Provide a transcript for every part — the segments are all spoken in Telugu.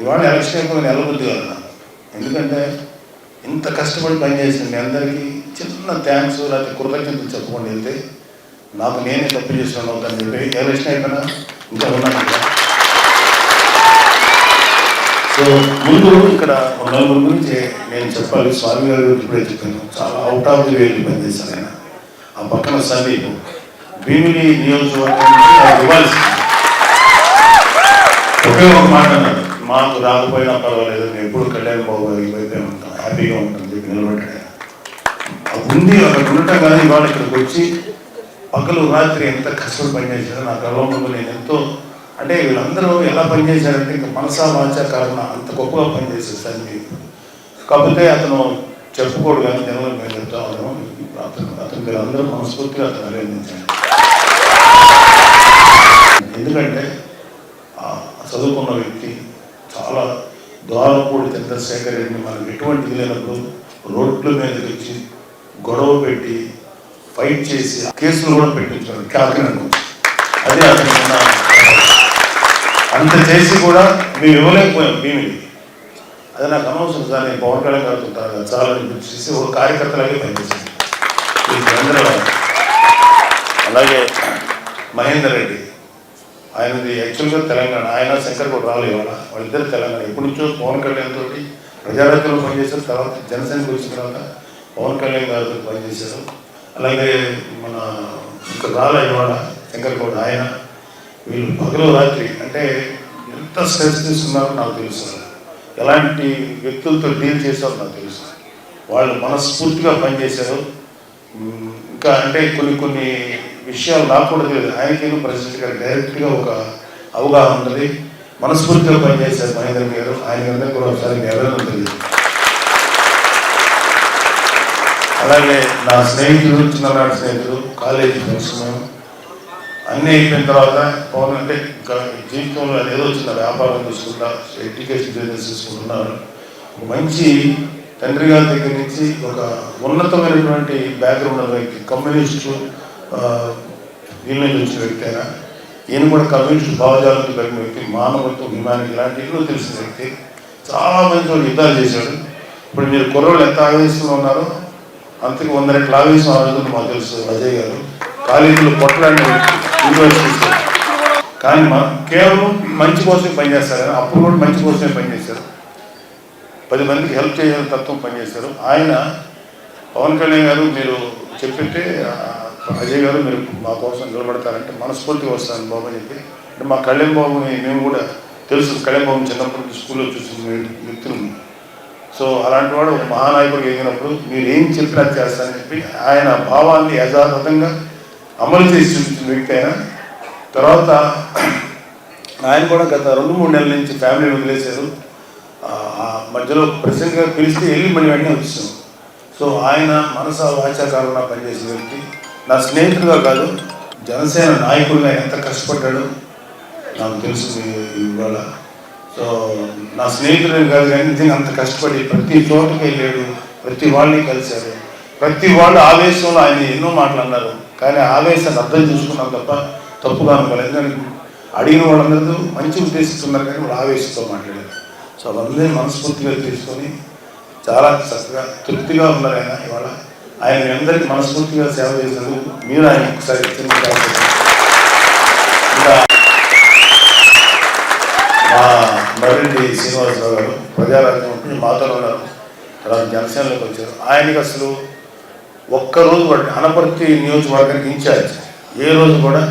ఇవాళ ఎలక్షన్ అయిపోయి నెలబుద్ధి కదా. ఎందుకంటే ఇంత కష్టపడి పనిచేసిన మీ అందరికీ చిన్న థ్యాంక్స్ లేకపోతే కృతజ్ఞతలు చెప్పుకొని వెళ్తే నాకు నేనే తప్పు చేస్తున్నాను అవుతాను చెప్పి ఎలక్షన్ అయిపోయినా ఇంకా ఉన్నాను. సో ముందు ఇక్కడ నలుగురు గురించి నేను చెప్పాలి. స్వామి గారి గురించి ఇప్పుడే చెప్పాను. చాలా అవుట్ ఆఫ్ ది వేలు పనిచేశాను ఆయన. ఆ పక్కన సందీప్ భీమిలి నియోజకవర్గం ఇవ్వాల్సింది ఒకే ఒక మాట అన్నాడు, మాకు రాకపోయినా పర్వాలేదు, నేను ఎప్పుడు కళ్యాణ్ బాబు గారికి వైపే ఉంటాం, హ్యాపీగా ఉంటాను చెప్పి నిలబెట్టాడు. ఉంది అక్కడ ఉండటం కానీ ఇవాళ ఇక్కడికి వచ్చి పగలు రాత్రి ఎంత కష్టపడి పనిచేశారో నాకు అలవాటు. నేను ఎంతో అంటే వీళ్ళందరూ ఎలా పనిచేశారంటే ఇంకా మనసా వాచా కారణ అంత గొప్పగా పనిచేశారు సందీప్. కాకపోతే అతను చెప్పుకోడు కానీ జనంలో మేము చెప్తా ఉన్నాం. అతను మీరు అందరూ మనస్ఫూర్తిగా అతను అభినందించండి. ఎందుకంటే చదువుకున్న వ్యక్తి చాలా ద్వారపూడి చంద్రశేఖర్ రెడ్డిని మనకు ఎటువంటిది లేనప్పుడు రోడ్ల మీదకి వచ్చి గొడవ పెట్టి ఫైట్ చేసి కేసులు కూడా పెట్టించాడు కాకినాడ. అదే అతను అంత చేసి కూడా మేము ఇవ్వలేకపోయాం భీమిని. అది నాకు అనవసరం సార్, నేను పవన్ కళ్యాణ్ గారుతుంటాను చాలా అనిపించేసి ఒక కార్యకర్తలాగే పనిచేసింది. అలాగే మహేందర్ రెడ్డి ఆయనది యాక్చువల్గా తెలంగాణ, ఆయన శంకర్ కూడా రాలేదు. వాళ్ళిద్దరు తెలంగాణ. ఎప్పటి నుంచో పవన్ కళ్యాణ్ తోటి ప్రజారాజ్యంలో పనిచేశారు. తర్వాత జనసేనకు వచ్చిన తర్వాత పవన్ కళ్యాణ్ గారితో పనిచేశారు. అలాగే మన ఇంకా రాలేవాడ శంకర్ కూడా ఆయన. వీళ్ళు పగలు రాత్రి అంటే ఎంత స్ట్రెస్ తీసుకున్నారో నాకు తెలుసు, ఎలాంటి వ్యక్తులతో డీల్ చేశారో నాకు తెలుసు. వాళ్ళు మనస్ఫూర్తిగా పనిచేశారు. ఇంకా అంటే కొన్ని విషయాలు నాకు కూడా తెలియదు. ఆయనకేమో ప్రెసిడెంట్ గారు డైరెక్ట్గా ఒక అవగాహన ఉన్నది. మనస్ఫూర్తిగా పనిచేశారు మహేంద్ర గారు. ఆయన అందరికీ కూడా ఒకసారి ఎవరైనా తెలియదు. అలాగే నా స్నేహితుడు, చిన్ననాటి స్నేహితుడు, కాలేజీ ఫ్రెండ్స్ అన్నీ అయిపోయిన తర్వాత పవన్ అంటే ఇంకా జీవితంలో ఏదో వచ్చిన వ్యాపారం చూసుకుంటా, ఎడ్యుకేషన్ బిజినెస్ చూసుకుంటున్నారు. ఒక మంచి తండ్రి గారి దగ్గర నుంచి ఒక ఉన్నతమైనటువంటి బ్యాక్గ్రౌండ్ ఉన్న వ్యక్తి, కమ్యూనిస్టు వీళ్ళ నుంచి వచ్చిన వ్యక్తి అయినా ఈయన కూడా కమ్యూనిస్టు భావజాలంతో కలిగిన వ్యక్తి, మానవత్వం, హ్యుమానిటీ ఇలాంటి ఎన్నో తెలిసిన వ్యక్తి. చాలా మంది యుద్ధాలు చేశాడు. ఇప్పుడు మీరు కుర్రోళ్ళు ఎంత ఆవేశంలో ఉన్నారో అంతకు 100 రెట్ల ఆవేశం ఆడుతుంది మాకు తెలుసు. అజయ్ గారు కాలేజీలో కొట్టడానికి యూనివర్సిటీ కానీ కేవలం మంచి కోసమే పనిచేస్తారు. అప్పుడు కూడా మంచి కోసమే పనిచేశారు. 10 మందికి హెల్ప్ చేయాలని తత్వం పనిచేశారు. ఆయన పవన్ కళ్యాణ్ గారు మీరు చెప్పితే అజయ్ గారు మీరు మా కోసం నిలబడతారంటే మనస్ఫూర్తిగా వస్తాను బాబు అని చెప్పి. అంటే మా కళ్యాణ్ బాబుని మేము కూడా తెలుసు, కళ్యాణ్ బాబుని చిన్నప్పటి స్కూల్లో చూసిన వ్యక్తులు. సో అలాంటి వాడు ఒక మహానాయకుడికి ఎదిగినప్పుడు మీరు ఏం చెప్పినా చేస్తారని చెప్పి ఆయన భావాన్ని యథాతథంగా అమలు చేసి చూపించిన వ్యక్తి అయినా. తర్వాత ఆయన కూడా గత 2-3 నెలల నుంచి ఫ్యామిలీ వదిలేశారు. మధ్యలో ప్రెసిడెంట్గా పిలిస్తే వెళ్ళి మళ్ళీ వెంటనే వచ్చాం. సో ఆయన మనసా వాచాకారంగా పనిచేసిన వ్యక్తి. నా స్నేహితుడుగా కాదు, జనసేన నాయకుడిగా ఎంత కష్టపడ్డాడు నాకు తెలుసు ఇవాళ. సో నా స్నేహితుడు కాదు కానీ నిజంగా అంత కష్టపడి ప్రతి చోటుకి వెళ్ళాడు, ప్రతి వాళ్ళని కలిశారు. ప్రతి వాళ్ళు ఆవేశంలో ఆయన ఎన్నో మాటలు అన్నారు, కానీ ఆవేశాన్ని అర్థం చేసుకున్నాం తప్ప తప్పుగా అనుకోలేదు. ఎందుకంటే అడిగిన వాళ్ళందరూ మంచి ఉద్దేశిస్తున్నారు కానీ వాళ్ళు ఆవేశంతో మాట్లాడారు. సో అవన్నీ మనస్ఫూర్తిగా తీసుకొని చాలా చక్కగా తృప్తిగా ఉన్నారు ఆయన. ఇవాళ ఆయన మీ అందరికీ మనస్ఫూర్తిగా సేవ చేసినందుకు మీరు ఆయన ఒకసారి ఇంకా మా మర్రెడ్డి శ్రీనివాసరావు గారు ప్రజారాజ్యం మాతో ఉన్నారు. తర్వాత జనసేనలోకి వచ్చారు. ఆయనకి అసలు ఒక్కరోజు అనపర్తి నియోజకవర్గానికి ఇన్ఛార్జ్. ఏ రోజు కూడా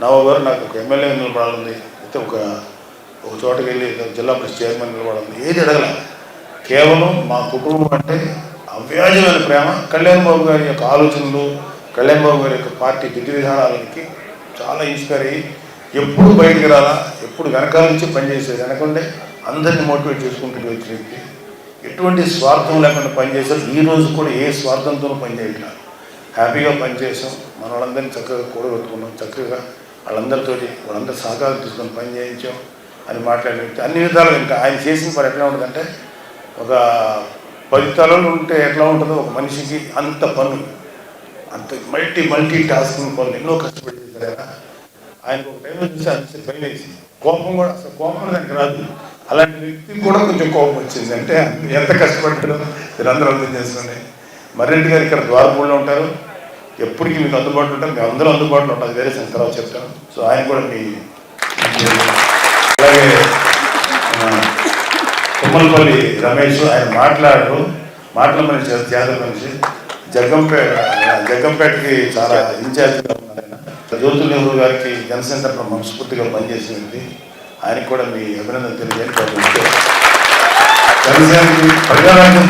నవ్వు గారు నాకు ఒక ఎమ్మెల్యే నిలబడాలి, అయితే ఒక చోటకి వెళ్ళి జిల్లా పరిషత్ చైర్మన్ నిలబడాలి, ఏది అడగల. కేవలం మా కుటుంబం అంటే అవ్యాజమైన ప్రేమ. కళ్యాణ్ బాబు గారి యొక్క ఆలోచనలు, కళ్యాణ్ బాబు గారి యొక్క పార్టీ విధి విధానాలకి చాలా ఇన్స్పైర్ అయ్యి ఎప్పుడు బయటికి రాలా, ఎప్పుడు వెనకాల నుంచి పనిచేసేది, వెనకంటే అందరినీ మోటివేట్ చేసుకుంటూ వచ్చిన వ్యక్తి. ఎటువంటి స్వార్థం లేకుండా పనిచేశారు. ఈ రోజు కూడా ఏ స్వార్థంతోనూ పనిచేయట్లేదు. హ్యాపీగా పనిచేసాం. మన వాళ్ళందరినీ చక్కగా కూడబెట్టుకున్నాం. చక్కగా వాళ్ళందరూ సహకారం తీసుకొని పని చేయించాం అని మాట్లాడే వ్యక్తి. అన్ని విధాలుగా ఇంకా ఆయన చేసిన పని ఎట్లా ఉంటుందంటే, ఒక 10 తలలు ఉంటే ఎట్లా ఉంటుందో ఒక మనిషికి అంత పనులు, అంత మల్టీ టాస్కింగ్ పనులు ఎన్నో కష్టపడి చేశారు. ఆయనకు ఒక టైంలో చూసి అంత భయం వేసి కోపం కూడా అసలు కోపం దానికి రాదు. అలాంటి వ్యక్తికి కూడా కొంచెం కోపం వచ్చింది. అంటే ఎంత కష్టపడ్డాడో మీరందరూ అర్థం చేసుకోండి. మర్రెడ్డి గారు ఇక్కడ ద్వారపూడిలో ఉంటారు, ఎప్పటికీ మీకు అందుబాటులో ఉంటారు, మీ అందరూ అందుబాటులో ఉంటారు, వేరే సంగతి తర్వాత చెప్తాను. సో ఆయన కూడా మీ అలాగే తుమ్మలపల్లి రమేష్, ఆయన మాటల మనిషి, జాతర మనిషి, జగ్గంపేటకి చాలా ఇన్ఛార్జ్గా ఉన్నారు ఆయన. జ్యోతుల నెహ్రూ గారికి జనసేన తరఫున మనస్ఫూర్తిగా పనిచేసింది, ఆయనకి కూడా మీ అభినందన తెలియజేయండి. జనసేనకి ప్రజారాజ్యం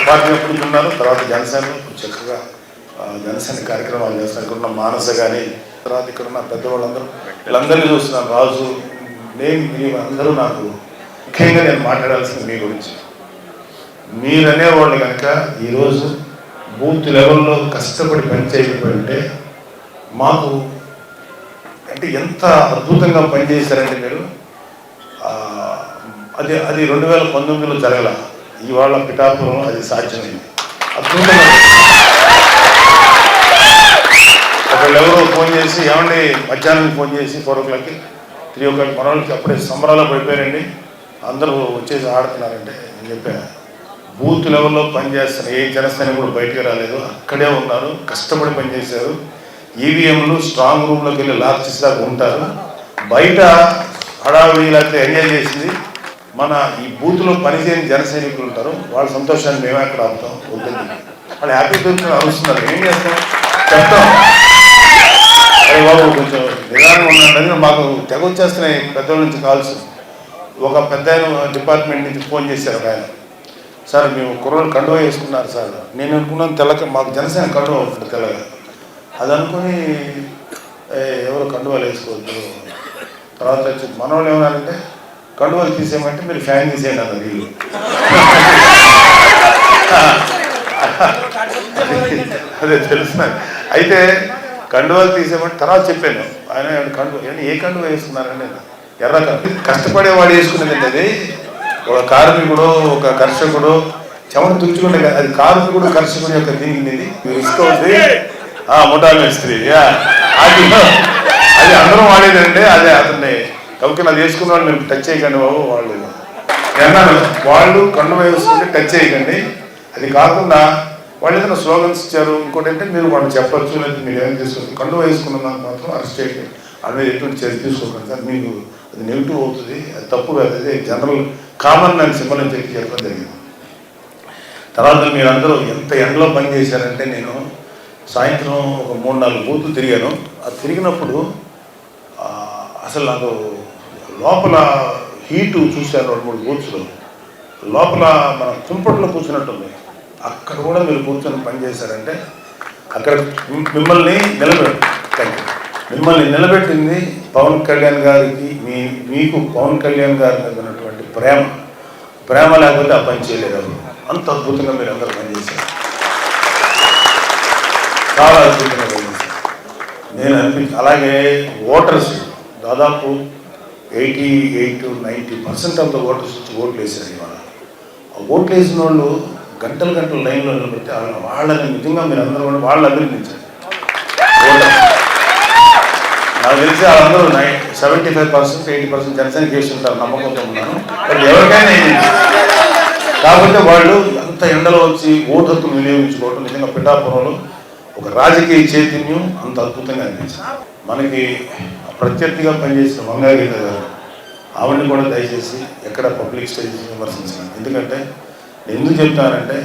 పార్టీ ఎప్పుడు ఉన్నారు, తర్వాత జనసేనలో చక్కగా జనసేన కార్యక్రమాలు చేస్తారు. ఇక్కడున్న మానస కానీ, తర్వాత ఇక్కడున్న పెద్దవాళ్ళందరూ, వీళ్ళందరినీ చూస్తున్నాను. రాజు, నేను అందరూ నాకు ముఖ్యంగా నేను మాట్లాడాల్సింది మీ గురించి. మీరనేవాళ్ళు కనుక ఈరోజు బూత్ లెవెల్లో కష్టపడి పనిచేయకపోయింటే మాకు అంటే ఎంత అద్భుతంగా పనిచేశారంటే మీరు. అది 2019లో జరగల, ఇవాళ పిఠాపురం అది సాధ్యమైంది. అద్భుతంగా ఒకళ్ళెవరో ఫోన్ చేసి, ఏమండి మధ్యాహ్నం ఫోన్ చేసి 4 o'clockకి 3 o'clock మన వాళ్ళకి అప్పుడే సంబరాలు పడిపోయారండి, అందరూ వచ్చేసి ఆడుతున్నారంటే నేను చెప్పాను, బూత్ లెవెల్లో పనిచేస్తున్న ఏ జనసేన కూడా బయటకు రాలేదు, అక్కడే ఉన్నారు, కష్టపడి పనిచేశారు. ఈవీఎంలు స్ట్రాంగ్ రూమ్లోకి వెళ్ళి లాక్ చేసేదాకా ఉంటారు, బయట హడావిడి లేకపోతే ఎంజాయ్ చేసింది మన ఈ బూత్లో పనిచేయని జన సైనికులు ఉంటారు, వాళ్ళ సంతోషాన్ని మేమే అక్కడ ఆపుతాం. వద్దండి, వాళ్ళు హ్యాపీ దొరుకుతున్న అరుస్తున్నారు, ఏం చేస్తాం చెప్తాం. అరే బాబు కొంచెం నిదానంగా ఉన్నాడని మాకు తెగ వచ్చేస్తున్నాయి పెద్దవాళ్ళ నుంచి కాల్స్. ఒక పెద్ద డిపార్ట్మెంట్ నుంచి ఫోన్ చేశారు ఆయన, సార్ మేము కుర్రోళ్ళు కండువ వేసుకున్నారు సార్. నేను అనుకున్నాను తెల్లక, మాకు జనసేన కండువ ఉంటుంది తెల్లగా, అది అనుకుని ఎవరు కండువాలు వేసుకోవద్దు. తర్వాత వచ్చి మన వాళ్ళు ఏమన్నారంటే కండువాలు తీసేయమంటే మీరు ఫ్యాన్ తీసేయండి అన్నారు వీళ్ళు. అదే తెలుసున్నారు. అయితే కండువాలు తీసేయమంటే తర్వాత చెప్పాను, ఆయన కండువ ఏ కండువ వేసుకున్నారని. నేను ఎర్ర కష్టపడేవాడు వేసుకునేదండి అది. ఒక కార్మికుడు, ఒక కర్షకుడు చెమట తుడుచుకుంటే అది కార్మికుడు కర్షకుడు యొక్క దీనికి ఇసుకోండి ముఠా మేస్త్రి, అది అందరూ వాడేదండి. అదే అతన్ని కాబట్టి అది వేసుకున్న వాళ్ళు మేము టచ్ చేయకండి బాబు, వాళ్ళు అన్నాను, వాళ్ళు కండువ వేసుకుంటే టచ్ చేయకండి. అది కాకుండా వాళ్ళు ఏదైనా స్లోగన్స్ ఇచ్చారు, ఇంకోటి అంటే మీరు వాళ్ళు చెప్పచ్చు, లేదా మీరు ఏమైనా తీసుకోవచ్చు, కండువ వేసుకున్న దానికి మాత్రం అరెస్ట్ చేయండి, అవి ఎటువంటి చర్య తీసుకోకండి సార్, మీకు అది నెగిటివ్ అవుతుంది, అది తప్పు కాదు, అదే జనరల్ కామన్ అని సింబల్ అని చెప్పి చెప్పడం జరిగింది. తర్వాత మీరందరూ ఎంత ఎండలో పనిచేశారంటే, నేను సాయంత్రం ఒక 3-4 బూతులు తిరిగాను. అది తిరిగినప్పుడు అసలు నాకు లోపల హీటు చూశాను. 2-3 బూత్స్లో లోపల మన కుంపట్లో కూర్చున్నట్టుంది. అక్కడ కూడా మీరు కూర్చొని పనిచేశారంటే అక్కడ మిమ్మల్ని నిలబెట్టింది పవన్ కళ్యాణ్ గారికి, మీకు పవన్ కళ్యాణ్ గారి మీద ఉన్నటువంటి ప్రేమ లేకపోతే ఆ పని చేయలేదు. అంత అద్భుతంగా మీరు అందరూ పనిచేశారు, చాలా అద్భుతంగా పనిచేశారు. నేను అలాగే ఓటర్స్ దాదాపు 88-90% ఆఫ్ ద ఓటర్స్ వచ్చి ఓట్లు వేశారు. ఇవాళ ఆ ఓట్లు వేసిన వాళ్ళు గంటలు లైన్లో నిలబెడితే వాళ్ళని నిజంగా మీరు అందరూ కూడా వాళ్ళు అభినందించారు. నాకు తెలిసి వాళ్ళందరూ 75%, 80% జనసేన చేస్తుంటారు, నమ్మకంతో ఉన్నాను. బట్ ఎవరికైనా కాబట్టి వాళ్ళు అంత ఎండలో వచ్చి ఓటు హక్కును వినియోగించుకోవడం నిజంగా పిఠాపురంలో ఒక రాజకీయ చైతన్యం అంత అద్భుతంగా అనిపించింది. మనకి ప్రత్యర్థిగా పనిచేసిన వంగాగీత గారు, ఆవిడని కూడా దయచేసి ఎక్కడ పబ్లిక్ స్టేజ్ విమర్శించాను. ఎందుకంటే నేను ఎందుకు చెప్తానంటే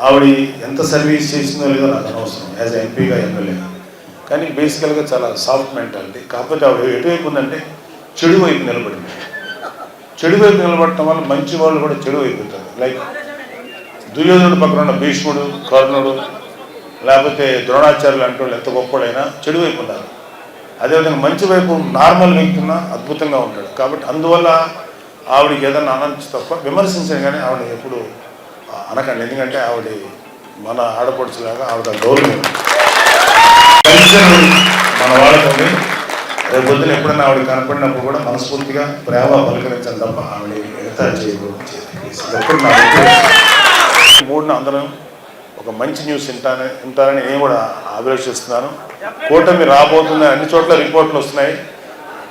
ఆవిడ ఎంత సర్వీస్ చేసిందో లేదో నాకు అనవసరం, యాజ్ ఎంపీగా ఎమ్మెల్యేగా. కానీ బేసికల్గా చాలా సాఫ్ట్ మెంటాలిటీ. కాకపోతే ఆవిడ ఎటువైపు ఉందంటే చెడు వైపు నిలబడింది. చెడు వైపు నిలబడటం వల్ల మంచి వాళ్ళు కూడా చెడు అయిపోతారు. లైక్ దుర్యోధనుడు పక్కన ఉన్న భీష్ముడు, కర్ణుడు, లేకపోతే ద్రోణాచార్యులు అంటే వాళ్ళు ఎంత గొప్పడైనా చెడు వైపు ఉన్నారు. అదేవిధంగా మంచి వైపు నార్మల్ వ్యక్తి ఉన్నా అద్భుతంగా ఉంటాడు. కాబట్టి అందువల్ల ఆవిడకి ఏదన్నా అనొచ్చు తప్ప విమర్శించాను కానీ ఆవిడ ఎప్పుడు అనకండి. ఎందుకంటే ఆవిడ మన ఆడపడుచులాగా ఆవిడ గౌరవం మన వాళ్ళకి. రేపు పొద్దున ఎప్పుడైనా ఆవిడ కనపడినప్పుడు కూడా మనస్ఫూర్తిగా ప్రేమ పలకరించాలి తప్ప ఆవిడ ఎగతా చేయకూడదు. ఎప్పుడు నా 3న అందరం ఒక మంచి న్యూస్ వింటారని నేను కూడా అభిలషిస్తున్నాను. కూటమి రాబోతుందని అన్ని చోట్ల రిపోర్ట్లు వస్తున్నాయి.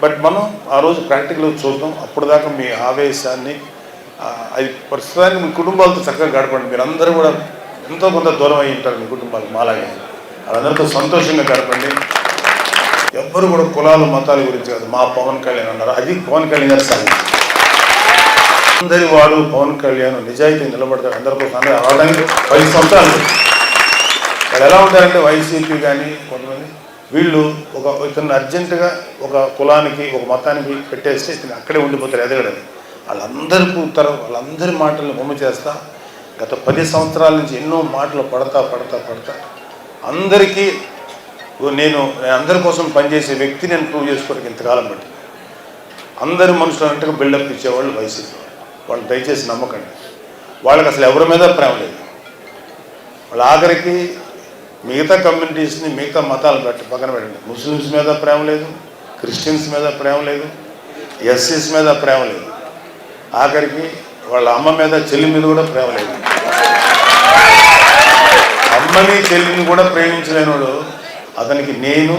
బట్ మనం ఆ రోజు ప్రాక్టికల్గా చూద్దాం. అప్పుడు దాకా మీ ఆవేశాన్ని అది ప్రస్తుతానికి మీ కుటుంబాలతో చక్కగా గడపండి. మీరు అందరూ కూడా ఎంతో కొంత దూరం అయి ఉంటారు మీ కుటుంబాలు మాలాగే. వాళ్ళందరితో సంతోషంగా గడపండి. ఎవ్వరు కూడా కులాలు మతాల గురించి కాదు. మా పవన్ కళ్యాణ్ అన్నారు, అది పవన్ కళ్యాణ్ గారు సాధించారు. అందరి వాడు పవన్ కళ్యాణ్ నిజాయితీ నిలబడతాడు. అందరికోసం అందరూ అవడానికి 10 సంవత్సరాలు. వాళ్ళు ఎలా ఉంటారంటే వైసీపీ కానీ కొంతమంది వీళ్ళు ఇతను అర్జెంటుగా ఒక కులానికి ఒక మతానికి పెట్టేస్తే ఇతను అక్కడే ఉండిపోతారు ఎదగడని. వాళ్ళందరి మాటలను బొమ్మ చేస్తా గత 10 సంవత్సరాల నుంచి ఎన్నో మాటలు పడతా అందరికీ నేను అందరి కోసం పనిచేసే వ్యక్తి నేను ప్రూవ్ చేసుకోవడానికి ఇంతకాలం బట్టి అందరి మనుషులు అన్నట్టుగా బిల్డప్ ఇచ్చేవాళ్ళు వైసీపీ వాళ్ళు. దయచేసి నమ్మకండి. వాళ్ళకి అసలు ఎవరి మీద ప్రేమ లేదు. వాళ్ళ ఆఖరికి మిగతా కమ్యూనిటీస్ని మిగతా మతాలు పక్కన పెట్టండి. ముస్లిమ్స్ మీద ప్రేమ లేదు, క్రిస్టియన్స్ మీద ప్రేమ లేదు, ఎస్సీస్ మీద ప్రేమ లేదు, ఆఖరికి వాళ్ళ అమ్మ మీద చెల్లి మీద కూడా ప్రేమ లేదు. అమ్మని చెల్లిని కూడా ప్రేమించలేనివాడు అతనికి నేను